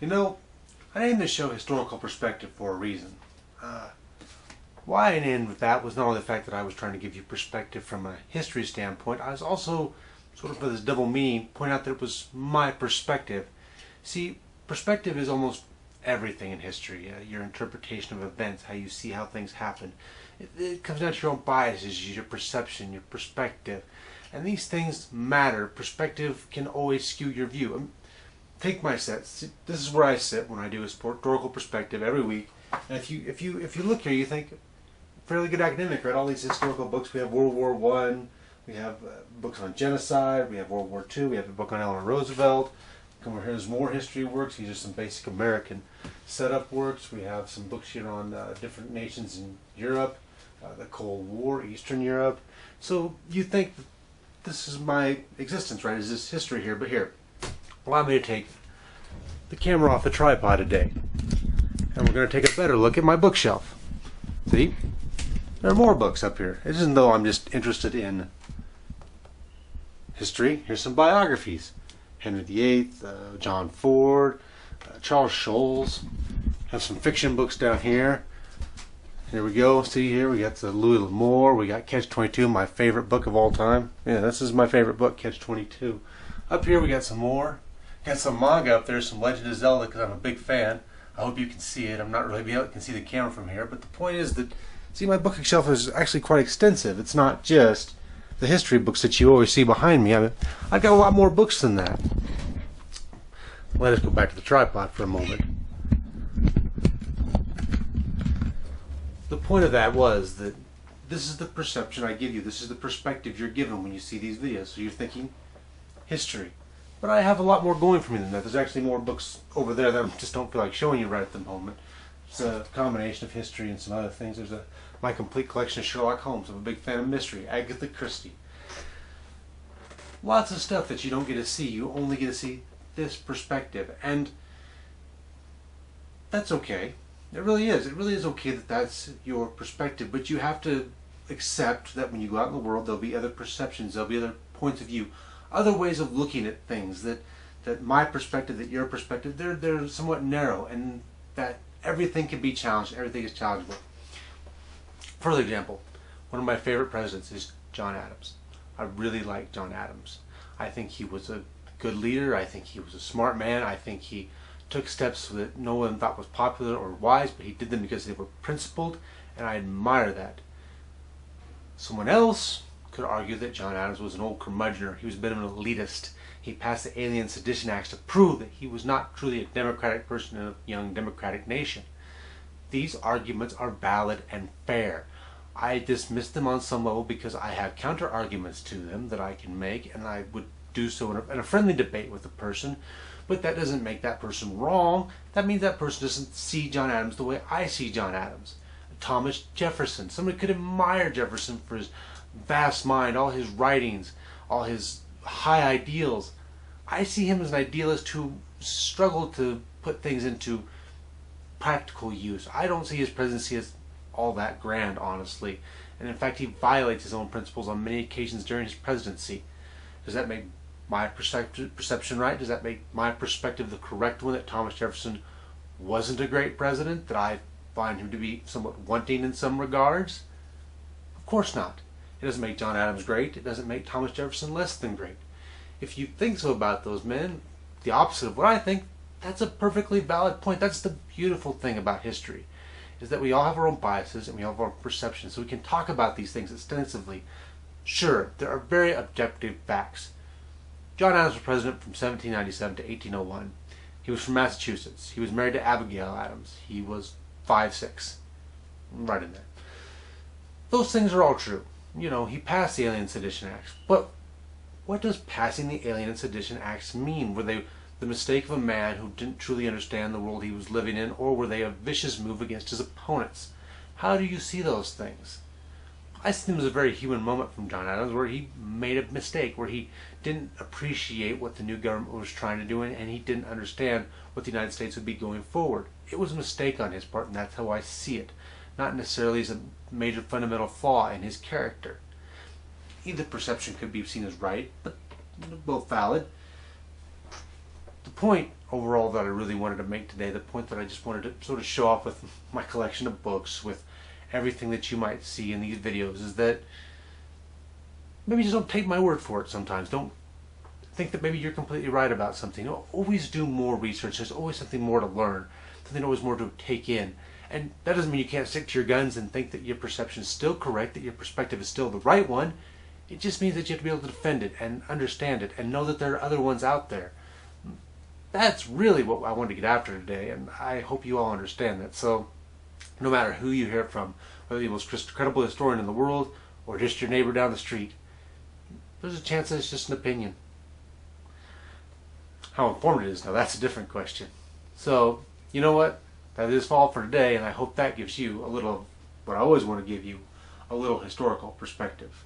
You know, I named this show Historical Perspective for a reason. Why I named that was not only the fact that I was trying to give you perspective from a history standpoint, I was also, sort of for this double meaning, point out that it was my perspective. See, perspective is almost everything in history. Your interpretation of events, how you see how things happen. It comes down to your own biases, your perception, your perspective. And these things matter. Perspective can always skew your view. Take my set. See, this is where I sit when I do a historical perspective every week. And if you look here, you think, fairly good academic, right? All these historical books. We have World War I. We have books on genocide. We have World War II. We have a book on Eleanor Roosevelt. Come over here, there's more history works. These are some basic American setup works. We have some books here on different nations in Europe, the Cold War, Eastern Europe. So you think this is my existence, right? Is this history here? But here, allow me to take the camera off the tripod today. And we're going to take a better look at my bookshelf. See? There are more books up here. It isn't though I'm just interested in history. Here's some biographies. Henry VIII, John Ford, Charles Scholes. Have some fiction books down here. Here we go. See here, we got the Louis L'Amour. We got Catch-22, my favorite book of all time. Yeah, this is my favorite book, Catch-22. Up here we got some more. Got some manga up there, some Legend of Zelda, because I'm a big fan. I hope you can see it. I'm not really able to see the camera from here, but the point is that, see, my bookshelf is actually quite extensive. It's not just the history books that you always see behind me. I've got a lot more books than that. Let us go back to the tripod for a moment. The point of that was that this is the perception I give you. This is the perspective you're given when you see these videos. So you're thinking history. But I have a lot more going for me than that. There's actually more books over there that I just don't feel like showing you right at the moment. It's a combination of history and some other things. There's my complete collection of Sherlock Holmes. I'm a big fan of mystery. Agatha Christie. Lots of stuff that you don't get to see. You only get to see this perspective. And that's okay. It really is. It really is okay that that's your perspective. But you have to accept that when you go out in the world, there'll be other perceptions. There'll be other points of view. Other ways of looking at things. That my perspective, that your perspective, they're somewhat narrow. And that everything can be challenged. Everything is challengeable. For example, one of my favorite presidents is John Adams. I really like John Adams. I think he was a good leader. I think he was a smart man. I think he took steps that no one thought was popular or wise, but he did them because they were principled, and I admire that. Someone else could argue that John Adams was an old curmudgeon. He was a bit of an elitist. He passed the Alien Sedition Acts to prove that he was not truly a democratic person in a young democratic nation. These arguments are valid and fair. I dismiss them on some level because I have counter arguments to them that I can make, and I would do so in a friendly debate with a person, but that doesn't make that person wrong. That means that person doesn't see John Adams the way I see John Adams. Thomas Jefferson. Somebody could admire Jefferson for his vast mind, all his writings, all his high ideals. I see him as an idealist who struggled to put things into practical use. I don't see his presidency as all that grand, honestly. And in fact, he violates his own principles on many occasions during his presidency. Does that make my perception right? Does that make my perspective the correct one, that Thomas Jefferson wasn't a great president, that I find him to be somewhat wanting in some regards? Of course not. It doesn't make John Adams great. It doesn't make Thomas Jefferson less than great. If you think so about those men, the opposite of what I think, that's a perfectly valid point. That's the beautiful thing about history, is that we all have our own biases and we all have our perceptions, so we can talk about these things extensively. Sure, there are very objective facts. John Adams was president from 1797 to 1801. He was from Massachusetts. He was married to Abigail Adams. He was 5'6". Right in there. Those things are all true. You know, he passed the Alien Sedition Acts. But what does passing the Alien Sedition Acts mean? Were they the mistake of a man who didn't truly understand the world he was living in, or were they a vicious move against his opponents? How do you see those things? I see them as a very human moment from John Adams, where he made a mistake, where he didn't appreciate what the new government was trying to do, and he didn't understand what the United States would be going forward. It was a mistake on his part, and that's how I see it. Not necessarily as a major fundamental flaw in his character. Either perception could be seen as right, but both valid. The point overall that I really wanted to make today, the point that I just wanted to sort of show off with my collection of books, with everything that you might see in these videos, is that maybe just don't take my word for it sometimes. Don't think that maybe you're completely right about something. Always do more research. There's always something more to learn, something always more to take in. And that doesn't mean you can't stick to your guns and think that your perception is still correct, that your perspective is still the right one. It just means that you have to be able to defend it and understand it and know that there are other ones out there. That's really what I wanted to get after today, and I hope you all understand that. So no matter who you hear it from, whether you're the most credible historian in the world or just your neighbor down the street, there's a chance that it's just an opinion. How informed it is, now that's a different question. So, you know what? That is all for today, and I hope that gives you a little of what I always want to give you, a little historical perspective.